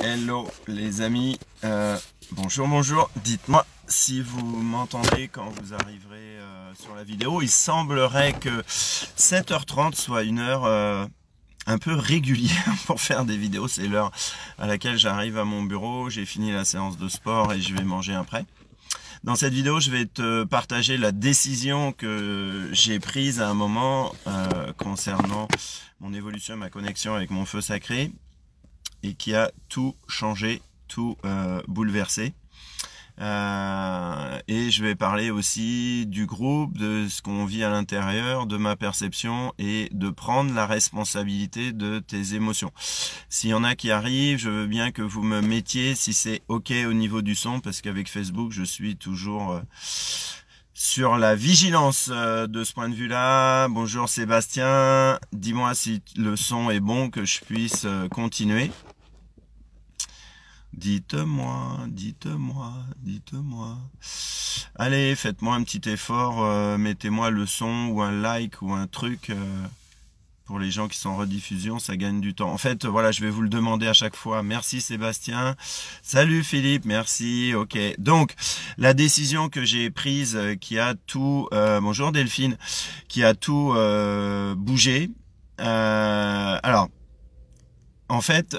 Hello les amis, bonjour, dites-moi si vous m'entendez quand vous arriverez sur la vidéo. Il semblerait que 7h30 soit une heure un peu régulière pour faire des vidéos. C'est l'heure à laquelle j'arrive à mon bureau, j'ai fini la séance de sport et je vais manger après. Dans cette vidéo, je vais te partager la décision que j'ai prise à un moment concernant mon évolution, ma connexion avec mon feu sacré, et qui a tout changé, tout bouleversé. Et je vais parler aussi du groupe, de ce qu'on vit à l'intérieur, de ma perception et de prendre la responsabilité de tes émotions. S'il y en a qui arrivent, je veux bien que vous me mettiez si c'est OK au niveau du son, parce qu'avec Facebook, je suis toujours sur la vigilance de ce point de vue-là. Bonjour Sébastien, dis-moi si le son est bon, que je puisse continuer. Dites-moi, dites-moi, dites-moi. Allez, faites-moi un petit effort, mettez-moi le son ou un like ou un truc pour les gens qui sont en rediffusion, ça gagne du temps. En fait, voilà, je vais vous le demander à chaque fois. Merci Sébastien. Salut Philippe, merci. Ok. Donc, la décision que j'ai prise qui a tout... bonjour Delphine, qui a tout bougé. Alors, en fait...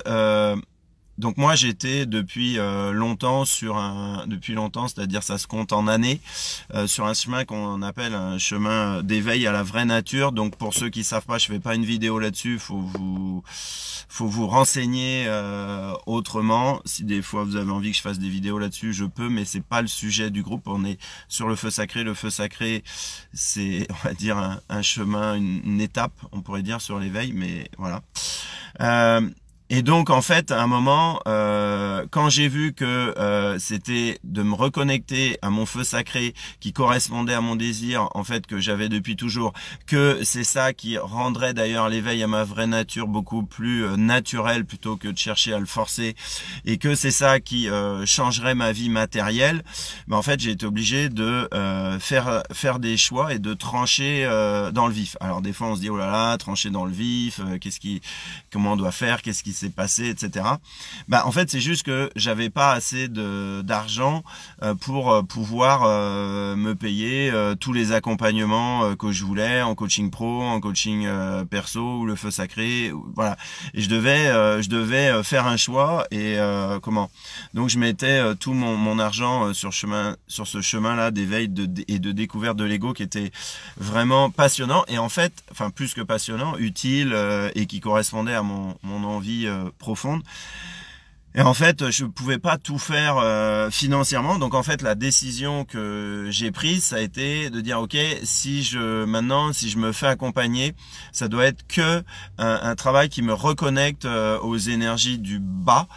donc moi j'étais depuis longtemps c'est-à-dire ça se compte en années, sur un chemin qu'on appelle un chemin d'éveil à la vraie nature. Donc pour ceux qui savent pas, je fais pas une vidéo là-dessus, faut vous renseigner autrement. Si des fois vous avez envie que je fasse des vidéos là-dessus, je peux, mais c'est pas le sujet du groupe. On est sur le feu sacré. Le feu sacré, c'est, on va dire, un chemin, une étape, on pourrait dire, sur l'éveil, mais voilà. Et donc en fait, à un moment, quand j'ai vu que c'était de me reconnecter à mon feu sacré qui correspondait à mon désir, en fait, que j'avais depuis toujours, que c'est ça qui rendrait d'ailleurs l'éveil à ma vraie nature beaucoup plus naturel plutôt que de chercher à le forcer, et que c'est ça qui changerait ma vie matérielle, ben en fait j'ai été obligé de faire des choix et de trancher dans le vif. Alors des fois on se dit oh là là, trancher dans le vif, comment on doit faire, qu'est-ce qui s'est passé, etc. Bah en fait c'est juste que j'avais pas assez d'argent pour pouvoir me payer tous les accompagnements que je voulais en coaching pro, en coaching perso ou le feu sacré, voilà. Et je devais faire un choix et donc je mettais tout mon argent sur ce chemin-là d'éveil et de découverte de l'ego qui était vraiment passionnant et en fait, enfin plus que passionnant, utile et qui correspondait à mon envie profonde. Et en fait, je pouvais pas tout faire financièrement. Donc en fait, la décision que j'ai prise, ça a été de dire ok, si je me fais accompagner, ça doit être que un travail qui me reconnecte aux énergies du bas.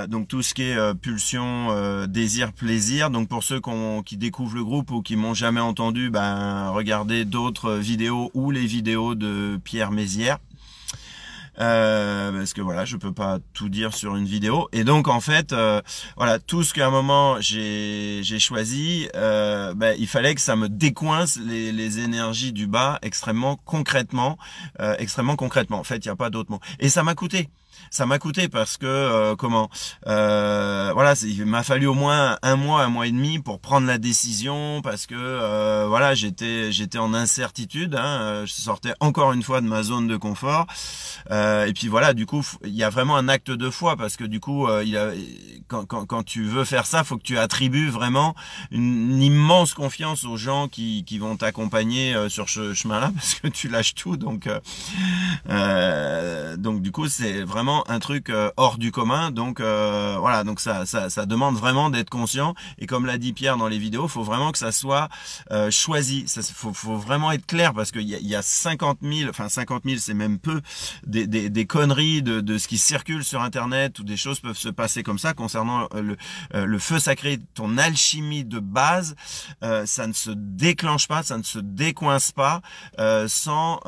Donc tout ce qui est pulsion, désir, plaisir. Donc pour ceux qui découvrent le groupe ou qui m'ont jamais entendu, ben regardez d'autres vidéos ou les vidéos de Pierre Mézières. Parce que voilà, je peux pas tout dire sur une vidéo. Et donc en fait, voilà, tout ce qu'à un moment j'ai choisi, il fallait que ça me décoince les énergies du bas extrêmement concrètement. En fait, il n'y a pas d'autre mot. Et ça m'a coûté. Ça m'a coûté parce que voilà, il m'a fallu au moins un mois et demi pour prendre la décision parce que voilà, j'étais en incertitude, hein, je sortais encore une fois de ma zone de confort et puis voilà, du coup il y a vraiment un acte de foi parce que du coup quand tu veux faire ça, faut que tu attribues vraiment une immense confiance aux gens qui vont t'accompagner sur ce chemin-là parce que tu lâches tout, donc du coup c'est vraiment un truc hors du commun. Donc voilà, donc ça demande vraiment d'être conscient et comme l'a dit Pierre dans les vidéos, faut vraiment que ça soit choisi. Faut vraiment être clair parce qu'il y a 50 000, enfin 50 000 c'est même peu, des conneries de ce qui circule sur internet, où des choses peuvent se passer comme ça concernant le feu sacré, ton alchimie de base. Ça ne se déclenche pas, ça ne se décoince pas sans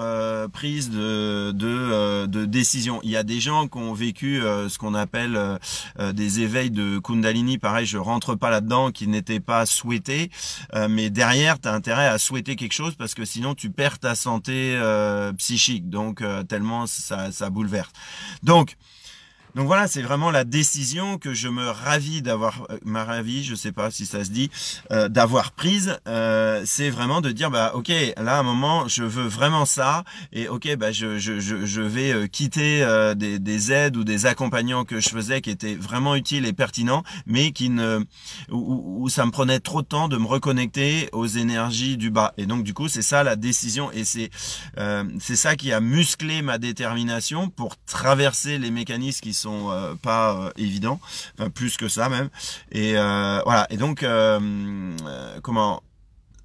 prise de décision. Il y a des gens qui ont vécu ce qu'on appelle des éveils de Kundalini, pareil, je rentre pas là-dedans, qui n'étaient pas souhaités, mais derrière, tu as intérêt à souhaiter quelque chose parce que sinon tu perds ta santé psychique, donc tellement ça bouleverse. Donc Donc voilà, c'est vraiment la décision que je me ravis d'avoir, je sais pas si ça se dit, d'avoir prise. C'est vraiment de dire, bah ok, là à un moment, je veux vraiment ça, et ok, bah je vais quitter des aides ou des accompagnants que je faisais qui étaient vraiment utiles et pertinents, mais où ça me prenait trop de temps de me reconnecter aux énergies du bas. Et donc du coup, c'est ça la décision, et c'est ça qui a musclé ma détermination pour traverser les mécanismes qui sont pas évidents, enfin plus que ça même. Et voilà. Et donc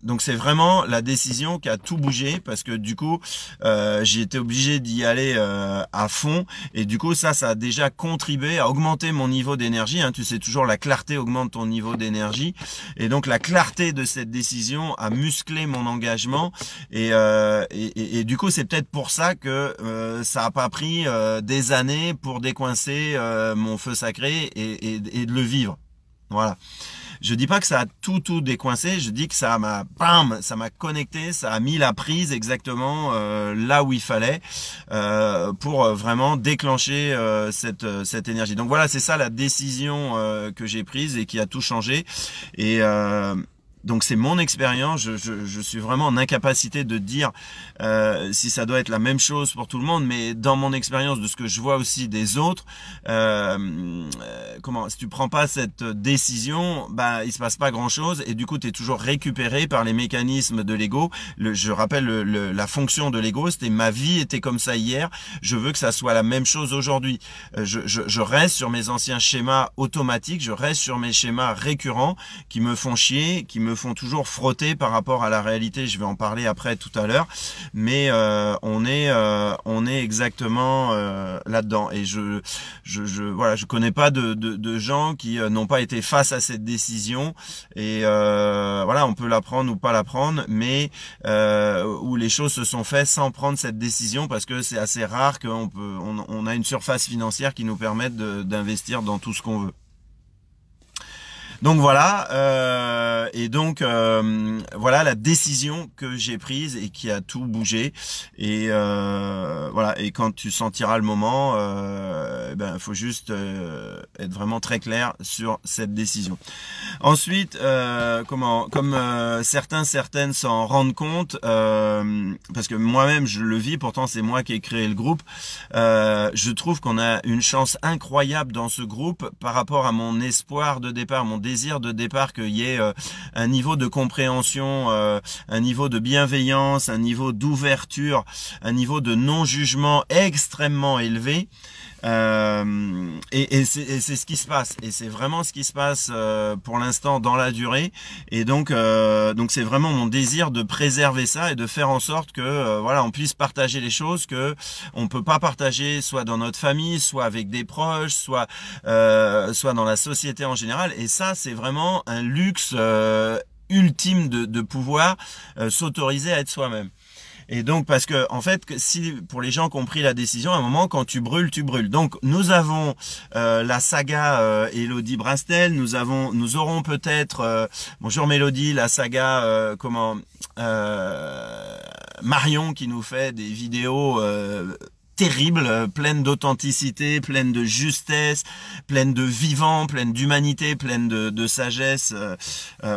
donc c'est vraiment la décision qui a tout bougé, parce que du coup j'ai été obligé d'y aller à fond, et du coup ça a déjà contribué à augmenter mon niveau d'énergie, hein. Tu sais, toujours la clarté augmente ton niveau d'énergie, et donc la clarté de cette décision a musclé mon engagement, et du coup c'est peut-être pour ça que ça a pas pris des années pour décoincer mon feu sacré et de le vivre. Voilà. Je dis pas que ça a tout décoincé, je dis que ça m'a connecté, ça a mis la prise exactement là où il fallait pour vraiment déclencher cette énergie. Donc voilà, c'est ça la décision que j'ai prise et qui a tout changé. Et donc c'est mon expérience, je suis vraiment en incapacité de dire si ça doit être la même chose pour tout le monde, mais dans mon expérience, de ce que je vois aussi des autres, si tu prends pas cette décision, bah il se passe pas grand chose, et du coup tu es toujours récupéré par les mécanismes de l'ego. Je rappelle la fonction de l'ego, c'était ma vie était comme ça hier, je veux que ça soit la même chose aujourd'hui. Je reste sur mes anciens schémas automatiques, je reste sur mes schémas récurrents qui me font chier, qui me font toujours frotter par rapport à la réalité. Je vais en parler après tout à l'heure, mais on est exactement là-dedans. Et voilà, je connais pas de gens qui n'ont pas été face à cette décision, et voilà, on peut la prendre ou pas la prendre, mais où les choses se sont faites sans prendre cette décision, parce que c'est assez rare qu'on a une surface financière qui nous permette d'investir dans tout ce qu'on veut. Donc voilà, et donc voilà la décision que j'ai prise et qui a tout bougé. Et voilà, et quand tu sentiras le moment, ben faut juste être vraiment très clair sur cette décision. Ensuite, comme certaines s'en rendent compte, parce que moi-même je le vis, pourtant c'est moi qui ai créé le groupe. Je trouve qu'on a une chance incroyable dans ce groupe par rapport à mon espoir de départ, mon désir de départ, qu'il y ait un niveau de compréhension, un niveau de bienveillance, un niveau d'ouverture, un niveau de non-jugement extrêmement élevé. Et c'est ce qui se passe, et c'est vraiment ce qui se passe pour l'instant dans la durée. Et donc c'est vraiment mon désir de préserver ça et de faire en sorte que voilà, on puisse partager les choses que on peut pas partager, soit dans notre famille, soit avec des proches, soit dans la société en général. Et ça, c'est vraiment un luxe ultime de pouvoir s'autoriser à être soi-même. Et donc, parce que en fait, si pour les gens qui ont pris la décision, à un moment, quand tu brûles, tu brûles. Donc, nous avons la saga Élodie Brastel. Nous aurons peut-être bonjour Mélodie, la saga Marion, qui nous fait des vidéos terrible, pleine d'authenticité, pleine de justesse, pleine de vivant, pleine d'humanité, pleine de sagesse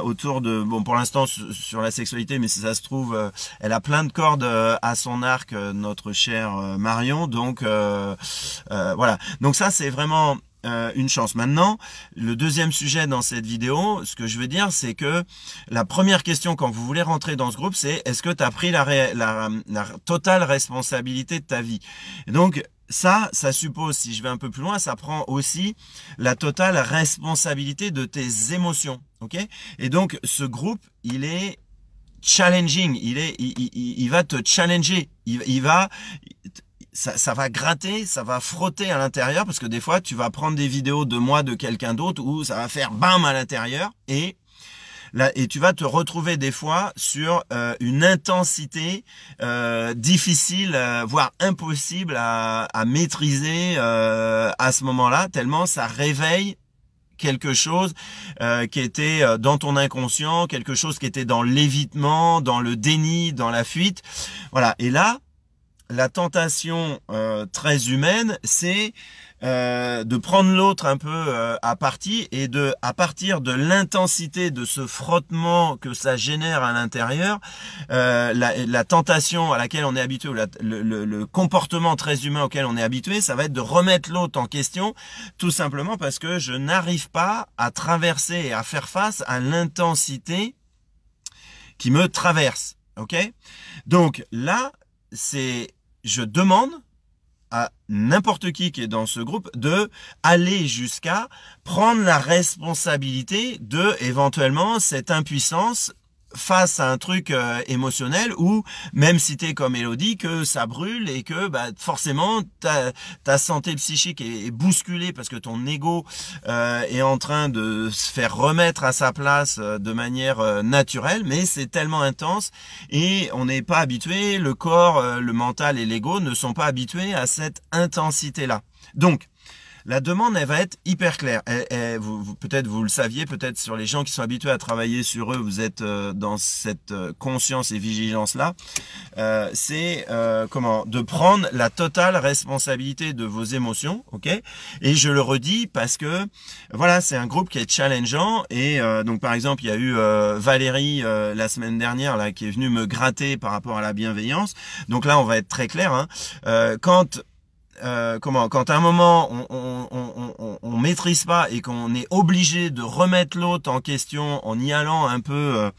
autour de, bon, pour l'instant sur la sexualité, mais si ça se trouve, elle a plein de cordes à son arc, notre chère Marion. Donc voilà, donc ça c'est vraiment une chance. Maintenant, le deuxième sujet dans cette vidéo, ce que je veux dire, c'est que la première question quand vous voulez rentrer dans ce groupe, c'est est-ce que tu as pris la totale responsabilité de ta vie? Et donc ça suppose, si je vais un peu plus loin, ça prend aussi la totale responsabilité de tes émotions, ok? Et donc ce groupe, il est challenging, il va te challenger, ça va gratter, ça va frotter à l'intérieur, parce que des fois tu vas prendre des vidéos de moi, de quelqu'un d'autre, où ça va faire bam à l'intérieur, et tu vas te retrouver des fois sur une intensité difficile, voire impossible à maîtriser à ce moment-là, tellement ça réveille quelque chose qui était dans ton inconscient, quelque chose qui était dans l'évitement, dans le déni, dans la fuite. Voilà. Et là, la tentation très humaine, c'est de prendre l'autre un peu à partie et à partir de l'intensité de ce frottement que ça génère à l'intérieur, la tentation à laquelle on est habitué, ou le comportement très humain auquel on est habitué, ça va être de remettre l'autre en question, tout simplement parce que je n'arrive pas à traverser et à faire face à l'intensité qui me traverse. Ok? Donc là, je demande à n'importe qui est dans ce groupe de aller jusqu'à prendre la responsabilité de éventuellement cette impuissance face à un truc émotionnel, ou même si t'es comme Elodie, que ça brûle et que forcément ta santé psychique est bousculée parce que ton ego est en train de se faire remettre à sa place de manière naturelle, mais c'est tellement intense et on n'est pas habitué, le corps, le mental et l'ego ne sont pas habitués à cette intensité-là. Donc, la demande, elle va être hyper claire. Peut-être vous le saviez, peut-être sur les gens qui sont habitués à travailler sur eux, vous êtes dans cette conscience et vigilance-là. C'est de prendre la totale responsabilité de vos émotions, ok? Et je le redis parce que voilà, c'est un groupe qui est challengeant. Et donc par exemple, il y a eu Valérie la semaine dernière là qui est venue me gratter par rapport à la bienveillance. Donc là, on va être très clair. Quand à un moment on maîtrise pas et qu'on est obligé de remettre l'autre en question en y allant un peu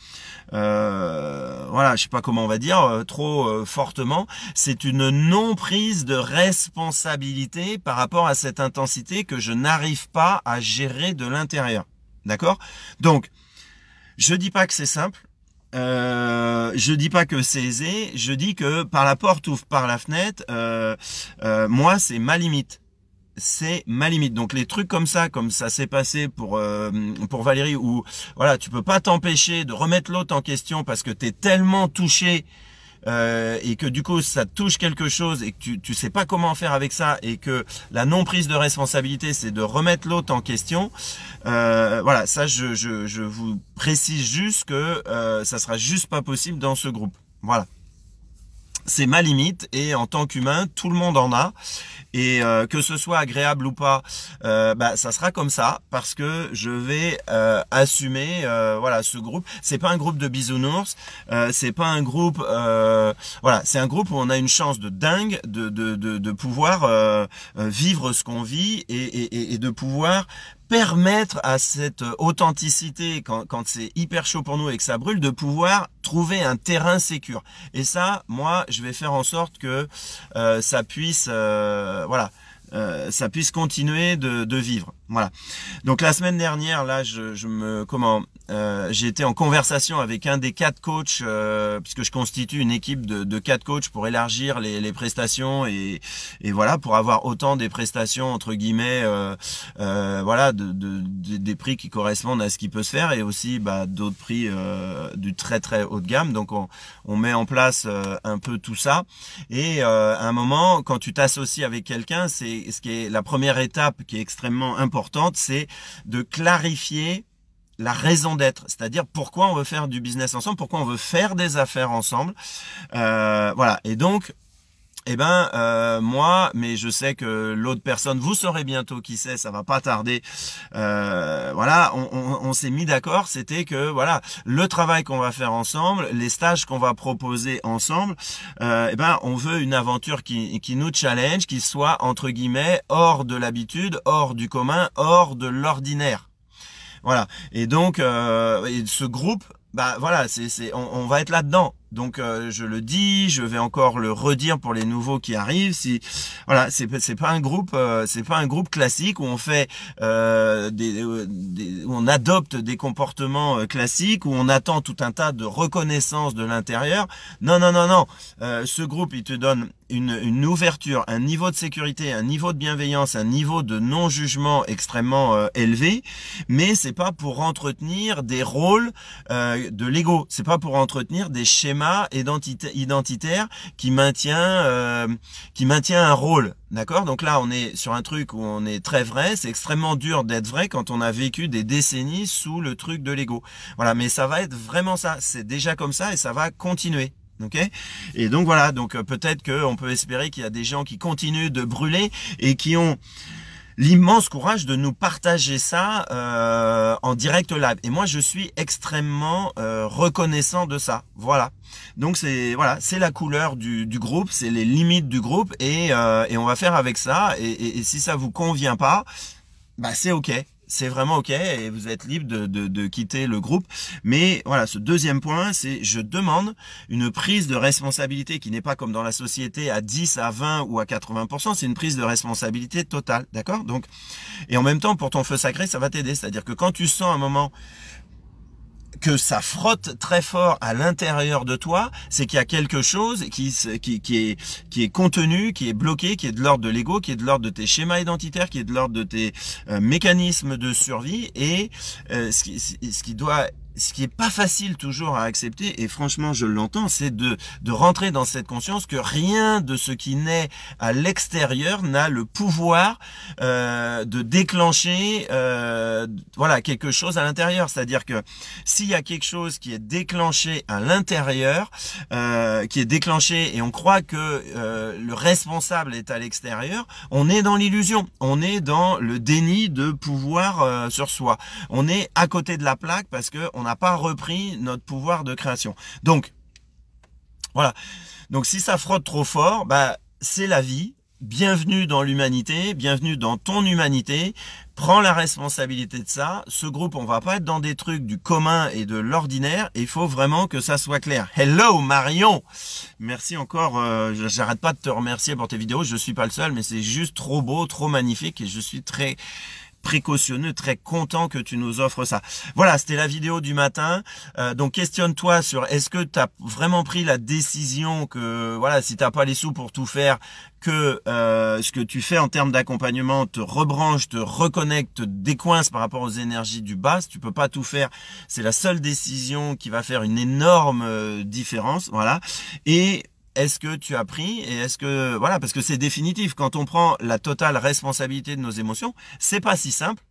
voilà, je sais pas comment on va dire, trop fortement, c'est une non prise de responsabilité par rapport à cette intensité que je n'arrive pas à gérer de l'intérieur. D'accord? Donc je dis pas que c'est simple. Je dis pas que c'est aisé, je dis que par la porte ou par la fenêtre, moi c'est ma limite. C'est ma limite. Donc les trucs comme ça s'est passé pour Valérie, où voilà, tu peux pas t'empêcher de remettre l'autre en question parce que t'es tellement touché et que du coup ça touche quelque chose et que tu sais pas comment faire avec ça, et que la non prise de responsabilité c'est de remettre l'autre en question. Voilà, ça je vous précise juste que ça sera juste pas possible dans ce groupe. Voilà. C'est ma limite, et en tant qu'humain, tout le monde en a, et que ce soit agréable ou pas, ça sera comme ça, parce que je vais assumer voilà, ce groupe. C'est pas un groupe de bisounours, c'est pas un groupe voilà, c'est un groupe où on a une chance de dingue de pouvoir vivre ce qu'on vit et de pouvoir permettre à cette authenticité, quand c'est hyper chaud pour nous et que ça brûle, de pouvoir trouver un terrain sécure. Et ça, moi, je vais faire en sorte que ça puisse, voilà, ça puisse continuer de vivre. Voilà. Donc la semaine dernière, là, j'ai été en conversation avec un des 4 coachs, puisque je constitue une équipe de 4 coachs pour élargir les prestations et voilà, pour avoir autant des prestations entre guillemets, voilà, des prix qui correspondent à ce qui peut se faire, et aussi d'autres prix du très très haut de gamme. Donc on met en place un peu tout ça, et à un moment, quand tu t'associes avec quelqu'un, c'est ce qui est la première étape qui est extrêmement importante, c'est de clarifier la raison d'être, c'est-à-dire pourquoi on veut faire du business ensemble, pourquoi on veut faire des affaires ensemble, voilà. Et donc moi, mais je sais que l'autre personne, vous saurez bientôt qui c'est, ça va pas tarder. Voilà, on s'est mis d'accord, c'était que voilà, le travail qu'on va faire ensemble, les stages qu'on va proposer ensemble, on veut une aventure qui nous challenge, qui soit entre guillemets hors de l'habitude, hors du commun, hors de l'ordinaire. Voilà. Et donc ce groupe, voilà, on va être là-dedans. Donc je le dis, je vais encore le redire pour les nouveaux qui arrivent. Si voilà, c'est pas un groupe classique où on fait où on adopte des comportements classiques, où on attend tout un tas de reconnaissance de l'intérieur. Non. Ce groupe, il te donne une ouverture, un niveau de sécurité, un niveau de bienveillance, un niveau de non-jugement extrêmement élevé, mais c'est pas pour entretenir des rôles de l'ego, c'est pas pour entretenir des schémas identitaires qui maintient un rôle. D'accord? Donc là, on est sur un truc où on est très vrai. C'est extrêmement dur d'être vrai quand on a vécu des décennies sous le truc de l'ego. Voilà, mais ça va être vraiment ça. C'est déjà comme ça et ça va continuer. Ok? Et donc voilà, donc peut-être qu'on peut espérer qu'il y a des gens qui continuent de brûler et qui ont l'immense courage de nous partager ça en direct live. Et moi, je suis extrêmement reconnaissant de ça. Voilà. Donc c'est la couleur du groupe, c'est les limites du groupe et on va faire avec ça. Et si ça vous convient pas, bah c'est ok. C'est vraiment ok et vous êtes libre de quitter le groupe. Mais voilà, ce deuxième point, c'est je demande une prise de responsabilité qui n'est pas comme dans la société à 10, à 20 ou à 80%. C'est une prise de responsabilité totale, d'accord? Donc, et en même temps, pour ton feu sacré, ça va t'aider. C'est-à-dire que quand tu sens un moment que ça frotte très fort à l'intérieur de toi, c'est qu'il y a quelque chose qui est contenu, qui est bloqué, qui est de l'ordre de l'ego, qui est de l'ordre de tes schémas identitaires, qui est de l'ordre de tes mécanismes de survie et ce qui est pas facile toujours à accepter, et franchement je l'entends, c'est de rentrer dans cette conscience que rien de ce qui naît à l'extérieur n'a le pouvoir de déclencher voilà quelque chose à l'intérieur. C'est-à-dire que s'il y a quelque chose qui est déclenché à l'intérieur, qui est déclenché et on croit que le responsable est à l'extérieur, on est dans l'illusion, on est dans le déni de pouvoir sur soi. On est à côté de la plaque parce que on n'a pas repris notre pouvoir de création. Donc, voilà. Donc, si ça frotte trop fort, bah, c'est la vie. Bienvenue dans l'humanité, bienvenue dans ton humanité. Prends la responsabilité de ça. Ce groupe, on va pas être dans des trucs du commun et de l'ordinaire. Il faut vraiment que ça soit clair. Hello Marion, merci encore. J'arrête pas de te remercier pour tes vidéos. Je suis pas le seul, mais c'est juste trop beau, trop magnifique et je suis très précautionneux, très content que tu nous offres ça. Voilà, c'était la vidéo du matin. Donc questionne-toi sur est-ce que tu as vraiment pris la décision que voilà, si tu n'as pas les sous pour tout faire, que ce que tu fais en termes d'accompagnement te rebranche, te reconnecte, te décoince par rapport aux énergies du bas. Si tu peux pas tout faire, c'est la seule décision qui va faire une énorme différence. Voilà. Et est-ce que tu as pris et est-ce que voilà, parce que c'est définitif quand on prend la totale responsabilité de nos émotions, c'est pas si simple.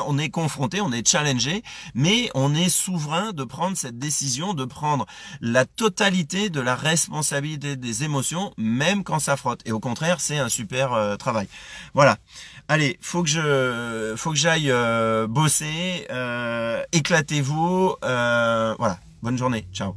On est confronté, on est challengé, mais on est souverain de prendre cette décision, de prendre la totalité de la responsabilité des émotions, même quand ça frotte. Et au contraire, c'est un super travail. Voilà. Allez, faut que j'aille bosser. Éclatez-vous. Voilà. Bonne journée. Ciao.